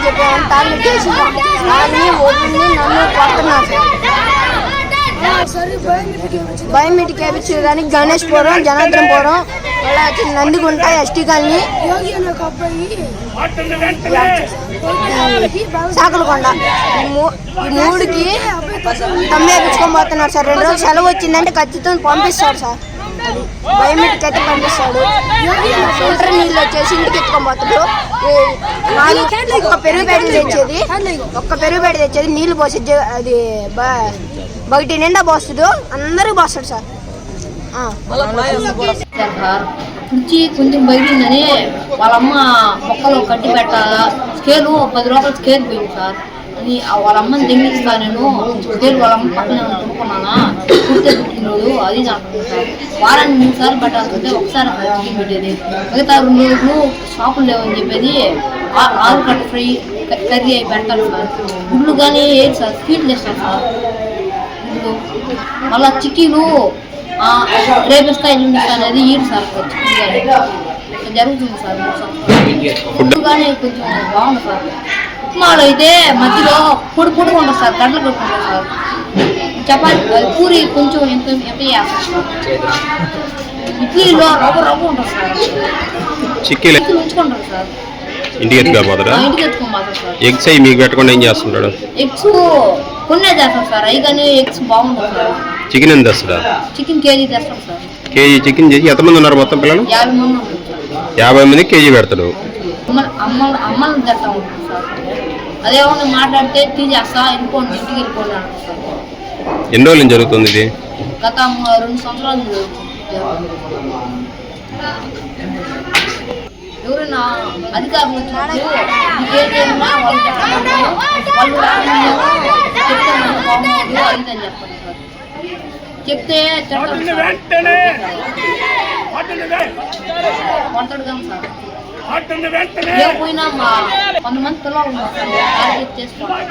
చెప్పామని target చేసి దాన్ని వదిలి నన్ను కొడుతున్నారు సార్. బయోమెట్రిక్ వేయించడానికి గణేష్పురం, జనార్దనపురం, నందిగుంట, ఎస్టీ కాలనీ, సాకలకొండ ఈ మూడుకి తమ్మే వేయించుకొని పోతున్నారు సార్. 2 రోజులు సెలవు వచ్చిందంటే ఖచ్చితంగా పంపిస్తాడు సార్. బయోమెట్రిక్ అయితే పంపిస్తాడు. ఫిల్టర్ నీళ్ళు వచ్చేసి ఇంటికి ఎత్తుకొని పోతాడు. ఒక్క పెరుగు ప్యాకెట్ తెచ్చేది నీళ్ళు పోసి అది బయట నిండా పోస్తాడు, అందరూ పోస్తాడు సార్. కుర్చీ కొంచెం బయటిందని వాళ్ళమ్మ మొక్కలు కట్టి పెట్టాలా, స్కేలు 10 రూపాయలు స్కేల్ పోయింది సార్ అని వాళ్ళ అమ్మని తెమ్మిస్తా. నేను స్కేల్ వాళ్ళమ్మ పక్కన కొనుక్కున్నానా, కుర్తే పుట్టినోడు అది అంటుంది సార్. వారానికి 3 సార్లు పెట్టాల్సిందే, ఒకసారి చికెన్ పెట్టేది. మిగతా 2 రోజులు షాపులు లేవని చెప్పేది ఆలు కట్ ఫ్రై కర్రీ అవి పెట్టాలి సార్. గుడ్లు కానీ ఏది సార్ స్వీట్లు ఇస్తారు సార్. గుడ్లు మళ్ళీ చిక్కీలు రేపిస్తా ఎల్లుండిస్తా అనేది ఈడు సార్. జరుగుతుంది సార్. ఫుడ్ కానీ కొంచెం బాగుంది సార్. ఉప్మాలో అయితే మధ్యలో పొడి ఉంటుంది సార్, గడ్డలు కొట్టుకుంటారు సార్. చపాతి పూరి కొంచెం ఎంత వేస్తారు సార్. ఇడ్లీలో రవ్వ ఉంటుంది సార్. చిక్కీలు ఉంచుకుంటారు సార్. ఇంటికి ఎత్తుకోపోతారా? ఇంటికి ఎత్తుకోపోతారు సార్. ఎగ్స్ అవి మీకు పెట్టకుండా ఏం చేస్తుంటాడు? ఎగ్స్ కొన్నే చేస్తాం సార్. అవి కానీ ఎగ్స్ బాగుంటుంది సార్. చికెన్ ఎంత తెస్తాడా? చికెన్ కేజీ తెస్తాం సార్. కేజీ చికెన్ చేసి ఎంతమంది ఉన్నారు మొత్తం పిల్లలు? 50 మంది ఉన్నారు సార్. 50 మందికి కేజీ పెడతాడు. అమ్మల్ని తెస్తా ఉంటుంది సార్. అదేమన్నా మాట్లాడితే తీసేస్తా, వెళ్ళిపోండి ఇంటికి వెళ్ళిపోండి అంటారు సార్. ఎన్ని రోజుల నుంచి జరుగుతుంది ఇది? గత 2 సంవత్సరాలు జరుగుతుంది. ఎవరైనా అధికారులు వచ్చినప్పుడు ఇంకేదైనా వాళ్ళు చెప్పండి, వాళ్ళు చెప్తే మనకు బాగుంటుంది అయిందని చెప్పండి సార్. చెప్తే వంటడు కానీ సార్. లేకపోయినా మా కొంతమంది పిల్లలు ఉన్నారు సార్, టార్గెట్ చేసుకోండి.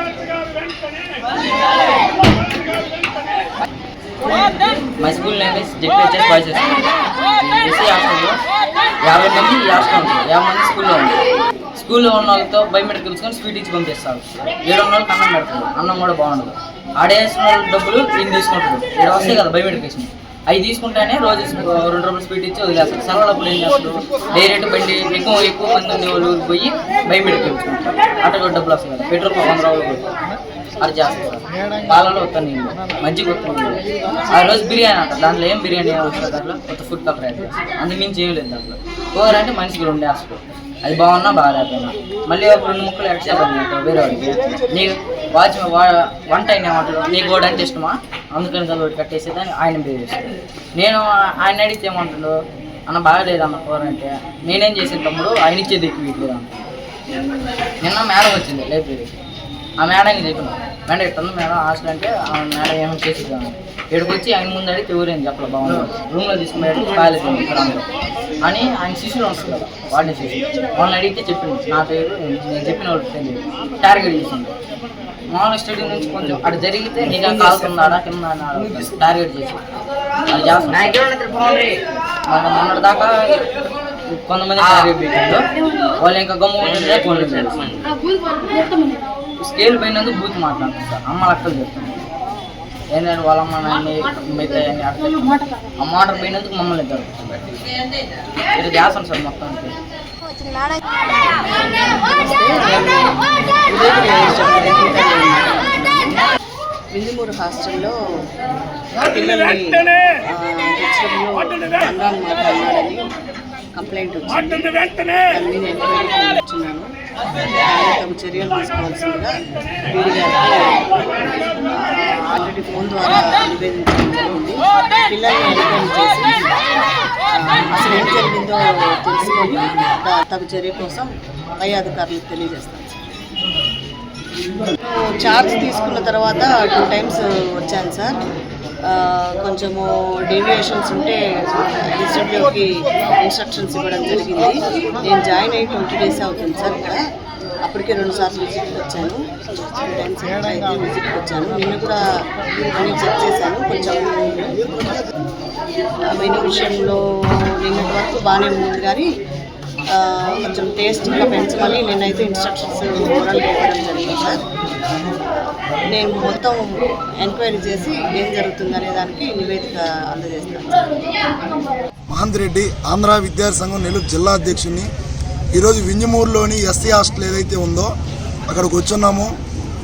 My school name is JPHS Boys School. SC హాస్టల్లో 50 మంది ఈ హాస్టల్ ఉంటుంది. 50 మంది స్కూల్లో ఉంటుంది. స్కూల్లో ఉన్న వాళ్ళతో బయోమెట్రిక్ తీసుకొని స్వీట్ ఇచ్చి పంపిస్తారు. 7 ఉన్న వాళ్ళకి అన్నం పెడతారు. అన్నం కూడా బాగుండదు. ఆడేసిన డబ్బులు ఈయన తీసుకుంటారు. 7 వస్తాయి కదా బయోమెట్రికేషన్, అవి తీసుకుంటేనే రోజు 2 రూపాయలు స్వీట్ ఇచ్చి వదిలేస్తారు. సెలవులప్పుడు ఏం చేస్తారు, డైరెక్ట్ బండి ఎక్కువ మంది ఉండే వాళ్ళు పోయి బయోమెట్రిక్ ఇచ్చుకుంటారు. ఆటో డబ్బులు వస్తాయి కదా, పెట్రోల్ 100 రూపాయలు అది చేస్తారు. పాలలో కొత్త నీళ్ళు, మజ్జిగ కొత్త నీళ్ళు. ఆ రోజు బిర్యానీ అంటారు. దాంట్లో ఏం బిర్యానీ వస్తుంది, దాంట్లో కొత్త ఫుడ్ కలర్ యాడ్ చేస్తారు. అందుమించి ఏం లేదు దాంట్లో. కూర అంటే మనిషికి 2 వేస్తారు. అది బాగున్నా బాగాలేకపోయినా మళ్ళీ ఒక 2 ముక్కలు ఎక్స్ట్రా పడినట్టు వేరే వాడికి. నీకు వంట అయిన ఏమంటారు, నీకు కూడా అంటే ఇష్టమా, అందుకని కదా ఒకటి కట్టేసేదని ఆయన పేరు చేస్తాడు. నేను ఆయన అడిగితే ఏమంటాడు, అన్న బాగాలేదన్న కూర అంటే నేనేం చేసిన తమ్ముడు ఆయన ఇచ్చేది ఎక్కువ ఇట్లేదు అంట. నిన్న మేడం వచ్చింది లైబ్రరీకి. ఆ మేడంకి చెప్పిన మేడం ఇట్లా మేడం హాస్టల్ అంటే ఆ మేడం ఏమైనా చేసిద్దాం. ఇక్కడికి వచ్చి ఆయన ముందు అడిగితే ఎవరేం చెప్పలేదు, బాగుంది రూమ్లో తీసుకుని కాలేజ్ ఇక్కడ అని ఆయన శిష్యులు వస్తుంది కదా, వాడిని శిష్యులు వాళ్ళని అడిగితే చెప్పింది నా పేరు, నేను చెప్పిన వాళ్ళకి తెలియదు. టార్గెట్ చేసింది. మామూలుగా స్టేడియం నుంచి కొంచెం అటు జరిగితే నీకు కాలుతున్నాడా కింద టార్గెట్ చేసి అది చేస్తాను. మొన్నటి దాకా కొంతమంది టార్గెట్ పెట్టారు. వాళ్ళు ఇంకా గమ్ము ఉంటుందే ఫోన్ స్కేల్ పోయినందుకు బూత్ మాట్లాడుతుంది సార్. అమ్మ అక్కలు చెప్తాను ఏంటంటే వాళ్ళమ్మ నాన్ని మిగతా ఆ మోటార్ పోయినందుకు మమ్మల్ని ఇద్దరు ఇది చేస్తాను సార్ మొత్తానికి. విందుమూరు హాస్టల్లో పిల్లల్ని హెచ్చడంలో అన్నాను మాట్లాడాలని కంప్లైంట్ వచ్చింది. దాని మీద ఎంక్వైరీ ఇచ్చున్నాను. తగు చర్యలు తీసుకోవాల్సిందిగా వీడి గారికి ఆల్రెడీ ఫోన్ ద్వారా నివేదించడం జరిగింది. పిల్లల్ని ఎంక్వైరీ చేసి అసలు ఏం జరిగిందో తెలుసుకొని తగు చర్య కోసం పై అధికారులకు తెలియజేస్తాను. చార్జ్ తీసుకున్న తర్వాత 2 టైమ్స్ వచ్చాను సార్. కొంచెము డీవియేషన్స్ ఉంటే డిస్ట్రిబ్యూటర్కి ఇన్స్ట్రక్షన్స్ ఇవ్వడం జరిగింది. నేను జాయిన్ అయ్యి 20 డేస్ అవుతుంది సార్. ఇక్కడ అప్పటికే 2 సార్లు విజిట్కి వచ్చాను. 2 టైమ్స్ అయితే విజిట్కి వచ్చాను. నిన్న కూడా అన్నీ చెక్ చేశాను. కొంచెం మెనూ విషయంలో నిన్నటి వరకు బాగానే ఉంది, కానీ కొంచెం టేస్ట్ ఇంకా పెంచమని నేనైతే ఇన్స్ట్రక్షన్స్ ఓరల్గా ఇవ్వడం జరిగింది సార్. నేను మొత్తం ఎంక్వైరీ చేసి ఏం జరుగుతుందనే దానికి నివేదిక అందజేస్తాను సార్. మహంతిరెడ్డి ఆంధ్ర విద్యార్థి సంఘం నెల్లూరు జిల్లా అధ్యక్షుడిని. ఈరోజు వింజమూరులోని ఎస్సీ హాస్టల్ ఏదైతే ఉందో అక్కడికి వచ్చున్నాము.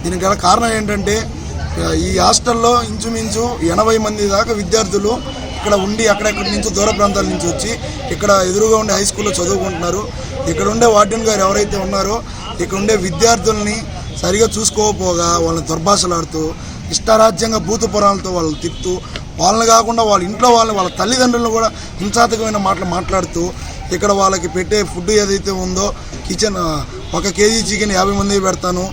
దీనికి గల కారణం ఏంటంటే ఈ హాస్టల్లో ఇంచుమించు 80 మంది దాకా విద్యార్థులు ఇక్కడ ఉండి అక్కడెక్కడి నుంచి దూర ప్రాంతాల నుంచి వచ్చి ఇక్కడ ఎదురుగా ఉండే హై స్కూల్లో చదువుకుంటున్నారు. ఇక్కడ ఉండే వార్డెన్ గారు ఎవరైతే ఉన్నారో ఇక్కడ ఉండే విద్యార్థుల్ని సరిగా చూసుకోకపోగా వాళ్ళని దుర్భాషలాడుతూ ఇష్టారాజ్యంగా భూత పురాణాలతో వాళ్ళని తిప్పుతూ వాళ్ళని కాకుండా వాళ్ళ ఇంట్లో వాళ్ళ తల్లిదండ్రులను కూడా హింసాత్మకమైన మాటలు మాట్లాడుతూ ఇక్కడ వాళ్ళకి పెట్టే ఫుడ్ ఏదైతే ఉందో కిచెన్ 1 కేజీ చికెన్ 50 మందికి పెడతాను,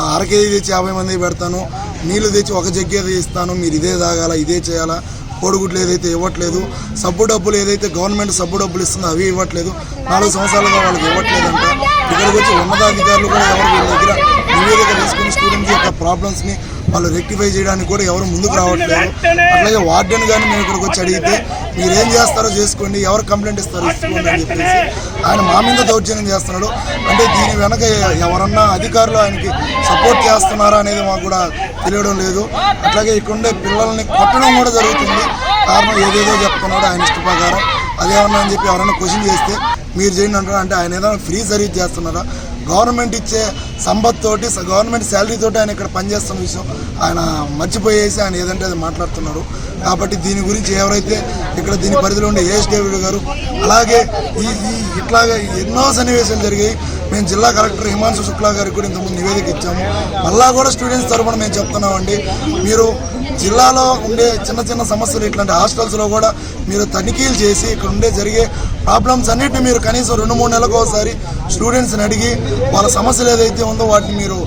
1/2 కేజీ తెచ్చి 50 మందికి పెడతాను, నీళ్ళు తెచ్చి 1 జగ్గు ఏదో ఇస్తాను, మీరు ఇదే తాగాల ఇదే చేయాలా, కోడిగుడ్లు ఏదైతే ఇవ్వట్లేదు, సబ్బు డబ్బులు ఏదైతే గవర్నమెంట్ సబ్బు డబ్బులు ఇస్తుందో అవి ఇవ్వట్లేదు, 4 సంవత్సరాలుగా వాళ్ళకి ఇవ్వట్లేదంట. ఇక్కడికి వచ్చి ఉన్నతాధికారులు కూడా ఎవరు వీళ్ళ దగ్గర నివేదిక తీసుకుని స్టూడెంట్స్ యొక్క ప్రాబ్లమ్స్ని వాళ్ళు రెక్టిఫై చేయడానికి కూడా ఎవరు ముందుకు రావట్లేదు. అట్లాగే వార్డెన్ కానీ మేము ఇక్కడికి వచ్చి అడిగితే మీరేం చేస్తారో చేసుకోండి, ఎవరు కంప్లైంట్ ఇస్తారో ఇసుకోండి అని చెప్పేసి ఆయన మా మీద దౌర్జన్యం చేస్తున్నాడు. అంటే దీని వెనక ఎవరన్నా అధికారులు ఆయనకి సపోర్ట్ చేస్తున్నారా అనేది మాకు కూడా తెలియడం లేదు. అట్లాగే ఇక్కడ ఉండే పిల్లల్ని కొట్టడం కూడా జరుగుతుంది. కారణం ఏదేదో చెప్తున్నాడు ఆయన ఇష్ట ప్రకారం. అదేమన్నా అని చెప్పి ఎవరైనా క్వశ్చన్ చేస్తే మీరు చేయండి అంటారు. అంటే ఆయన ఏదైనా ఫ్రీ సర్వీస్ చేస్తున్నారా? గవర్నమెంట్ ఇచ్చే సంపత్తోటి గవర్నమెంట్ శాలరీతోటి ఆయన ఇక్కడ పనిచేస్తున్న విషయం ఆయన మర్చిపోయేసి ఆయన ఏదంటే అది మాట్లాడుతున్నారు. కాబట్టి దీని గురించి ఎవరైతే ఇక్కడ దీని పరిధిలో ఉండే ఏఎస్ డేవిడ్ గారు అలాగే ఇట్లాగా ఎన్నో సన్నివేశాలు జరిగాయి. మేము జిల్లా కలెక్టర్ హిమాంశు శుక్లా గారికి కూడా ఇంతకుముందు నివేదిక ఇచ్చాము. మళ్ళా కూడా స్టూడెంట్స్ తరఫున మేము చెప్తున్నామండి, మీరు జిల్లాలో ఉండే చిన్న చిన్న సమస్యలు ఇట్లాంటి హాస్టల్స్లో కూడా మీరు తనిఖీలు చేసి ఇక్కడ ఉండే జరిగే ప్రాబ్లమ్స్ అన్నిటిని మీరు కనీసం 2-3 నెలలకు ఒకసారి స్టూడెంట్స్ని అడిగి వాళ్ళ సమస్యలు ఏదైతే ఉందో వాటిని మీరు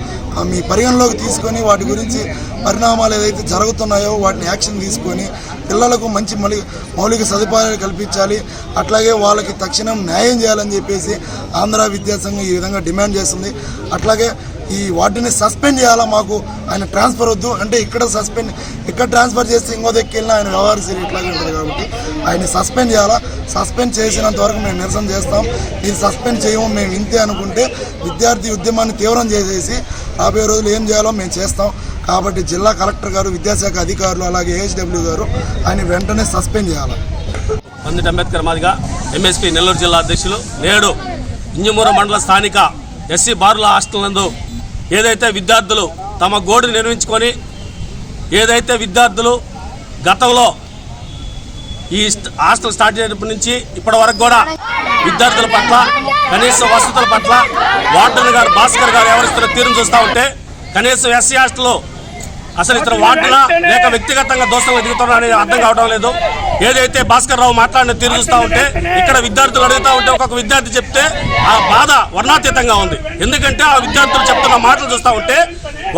మీ పరిగణలోకి తీసుకొని వాటి గురించి పరిణామాలు ఏదైతే జరుగుతున్నాయో వాటిని యాక్షన్ తీసుకొని పిల్లలకు మంచి మౌలిక సదుపాయాలు కల్పించాలి. అట్లాగే వాళ్ళకి తక్షణం న్యాయం చేయాలని చెప్పేసి ఆంధ్ర విద్యాసంఘం ఈ విధంగా డిమాండ్ చేస్తుంది. అట్లాగే ఈ వాటిని సస్పెండ్ చేయాలా, మాకు ఆయన ట్రాన్స్ఫర్ వద్దు అంటే ఇక్కడ ట్రాన్స్ఫర్ చేస్తే ఇంకో దగ్గరికి వెళ్ళినా ఆయన వ్యవహారశీలి ఇట్లాగే ఉంటుంది కాబట్టి ఆయన సస్పెండ్ చేయాలా. సస్పెండ్ చేసినంత వరకు మేము నిరసన చేస్తాం. మీరు సస్పెండ్ చేయము మేము ఇంతే అనుకుంటే విద్యార్థి ఉద్యమాన్ని తీవ్రం చేసేసి రాబోయే రోజులు ఏం చేయాలో మేము చేస్తాం. కాబట్టి జిల్లా కలెక్టర్ గారు, విద్యాశాఖ అధికారులు అలాగే ఏహెచ్డబ్ల్యూ గారు ఆయన వెంటనే సస్పెండ్ చేయాలి. పందిటి అంబేద్కర్ మాదిగా ఎంఎస్పీ నెల్లూరు జిల్లా అధ్యక్షులు నేడు ఇంజమూరు మండల స్థానిక ఎస్సీ బారుల హాస్టల్ నందు ఏదైతే విద్యార్థులు తమ గోడును నిర్మించుకొని ఏదైతే విద్యార్థులు గతంలో ఈ హాస్టల్ స్టార్ట్ చేసినప్పటి నుంచి ఇప్పటి వరకు కూడా విద్యార్థుల పట్ల కనీస వసతుల పట్ల వార్డెన్ గారు భాస్కర్ గారు ఎవరిస్తున్న తీరును చూస్తూ ఉంటే కనీసం ఎస్సీ హాస్టల్లో అసలు ఇతర వార్డులా లేక వ్యక్తిగతంగా దోషంగా దిగుతున్నా అనేది అర్థం కావడం లేదు. ఏదైతే భాస్కర్ రావు మాట్లాడిన తీరు చూస్తూ ఉంటే ఇక్కడ విద్యార్థులు అడుగుతూ ఉంటే ఒక్కొక్క విద్యార్థి చెప్తే ఆ బాధ వర్ణాతీతంగా ఉంది. ఎందుకంటే ఆ విద్యార్థులు చెప్తున్న మాటలు చూస్తూ ఉంటే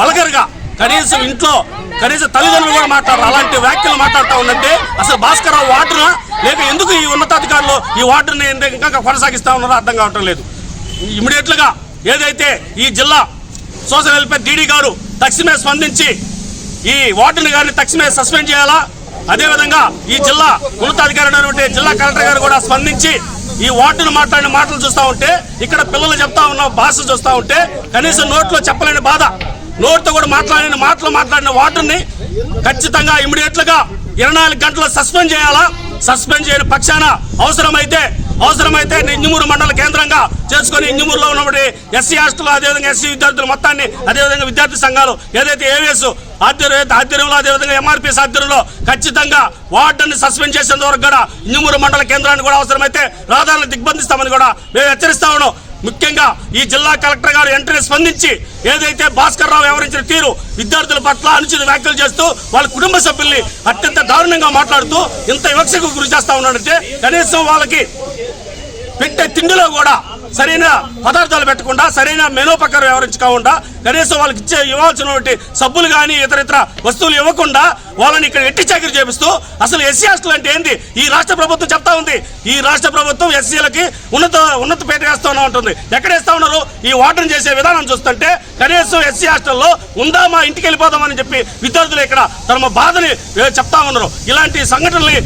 వల్గర్గా కనీసం ఇంట్లో కనీసం తల్లిదండ్రులు కూడా మాట్లాడరు. అలాంటి వ్యాఖ్యలు మాట్లాడుతూ ఉందంటే అసలు భాస్కర్ రావు వార్డునా లేక ఎందుకు ఈ ఉన్నతాధికారులు ఈ వార్డుని ఇంకా కొనసాగిస్తూ ఉన్నారో అర్థం కావటం లేదు. ఇమీడియట్లుగా ఏదైతే ఈ జిల్లా సోషల్ వెల్ఫేర్ డీడీ గారు తక్షణమే స్పందించి ఈ వార్డెన్ గారిని తక్షణమే సస్పెండ్ చేయాలా. అదేవిధంగా ఈ జిల్లా ఉన్నతాధికారి జిల్లా కలెక్టర్ గారు కూడా స్పందించి ఈ వార్డును మాట్లాడిన మాటలు చూస్తూ ఉంటే ఇక్కడ పిల్లలు చెప్తా ఉన్న భాష చూస్తూ ఉంటే కనీసం నోట్లో చెప్పలేని బాధ, నోటితో కూడా మాట్లాడిన వార్డుని ఖచ్చితంగా ఇమీడియట్లుగా 24 గంటలు సస్పెండ్ చేయాలా. సస్పెండ్ చేయని పక్షాన అవసరమైతే ఇంజమూరు మండల కేంద్రంగా చేసుకుని ఇంజమూరులో ఉన్నప్పుడు ఎస్సీ హాస్టల్ అదేవిధంగా ఎస్సీ విద్యార్థులు మొత్తాన్ని అదేవిధంగా విద్యార్థి సంఘాలు ఏదైతే ఏవిఎస్ ఆధ్వర్యంలో అదేవిధంగా ఎంఆర్పీఎస్ ఆధ్వర్యంలో ఖచ్చితంగా వార్డుని సస్పెండ్ చేసేంత వరకు కూడా ఇంజమూరు మండల కేంద్రాన్ని కూడా అవసరమైతే రహదారులను దిగ్బంధిస్తామని కూడా మేము హెచ్చరిస్తా ఉన్నాం. ముఖ్యంగా ఈ జిల్లా కలెక్టర్ గారు వెంటనే స్పందించి ఏదైతే భాస్కర్ రావు వ్యవహరించిన తీరు విద్యార్థుల పట్ల అనుచిత వ్యాఖ్యలు చేస్తూ వాళ్ళ కుటుంబ సభ్యుల్ని అత్యంత దారుణంగా మాట్లాడుతూ ఇంత వివక్షకు గురి చేస్తా ఉన్నాడంటే కనీసం వాళ్ళకి పెట్టే తిండిలో కూడా సరైన పదార్థాలు పెట్టకుండా సరైన మెనూ ప్రకారం వ్యవహరించకుండా కనీసం వాళ్ళకి ఇవ్వాల్సినటువంటి సబ్బులు కానీ ఇతర వస్తువులు ఇవ్వకుండా వాళ్ళని ఇక్కడ ఎట్టి చాకరీ చేపిస్తూ అసలు ఎస్సీ హాస్టల్ అంటే ఏంటి ఈ రాష్ట్ర ప్రభుత్వం చెప్తా ఉంది. ఈ రాష్ట్ర ప్రభుత్వం ఎస్సీలకి ఉన్నత పేట వేస్తూ ఉంటుంది. ఎక్కడ వేస్తా ఉన్నారు? ఈ వార్డెన్ చేసే విధానం చూస్తుంటే కనీసం ఎస్సీ హాస్టల్లో ఉందా మా ఇంటికి వెళ్ళిపోదామని చెప్పి విద్యార్థులు ఇక్కడ తమ బాధని చెప్తా ఉన్నారు. ఇలాంటి సంఘటనల్ని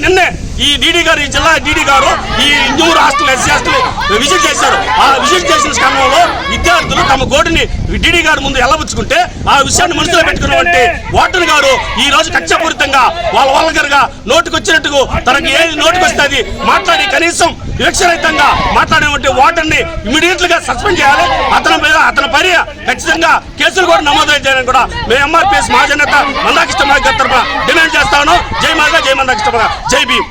నిన్నే ఈ డీడీ గారు, ఈ జిల్లా డీడీ గారు ఈ ఇంజూరు హాస్టల్, ఎస్సీ హాస్టల్ విజిట్ చేశారు. ఆ విజిట్ చేసిన క్రమంలో విద్యార్థులు తమ గోడుని డీడీ గారు ముందు ఎల్లబుచ్చుకుంటే ఆ విషయాన్ని మనసులో పెట్టుకున్నటువంటి వార్డెన్ గారు ఈ రోజు కక్షపూరితంగా వాళ్ళగా నోటుకొచ్చినట్టుగా తనకి ఏది నోటుకొస్తుంది మాట్లాడి కనీసం వివక్షరహితంగా మాట్లాడేటువంటి వార్డెన్ని ఇమీడియట్ గా సస్పెండ్ చేయాలి. అతని పైన ఖచ్చితంగా కేసులు కూడా నమోదు చేయాలని కూడా మేము ఎంఆర్పిఎస్ మహాజనత మందాకృష్ణ తరఫున డిమాండ్ చేస్తాను. జై మాదా, జై మందాకృష్ణ, జై భీమ్.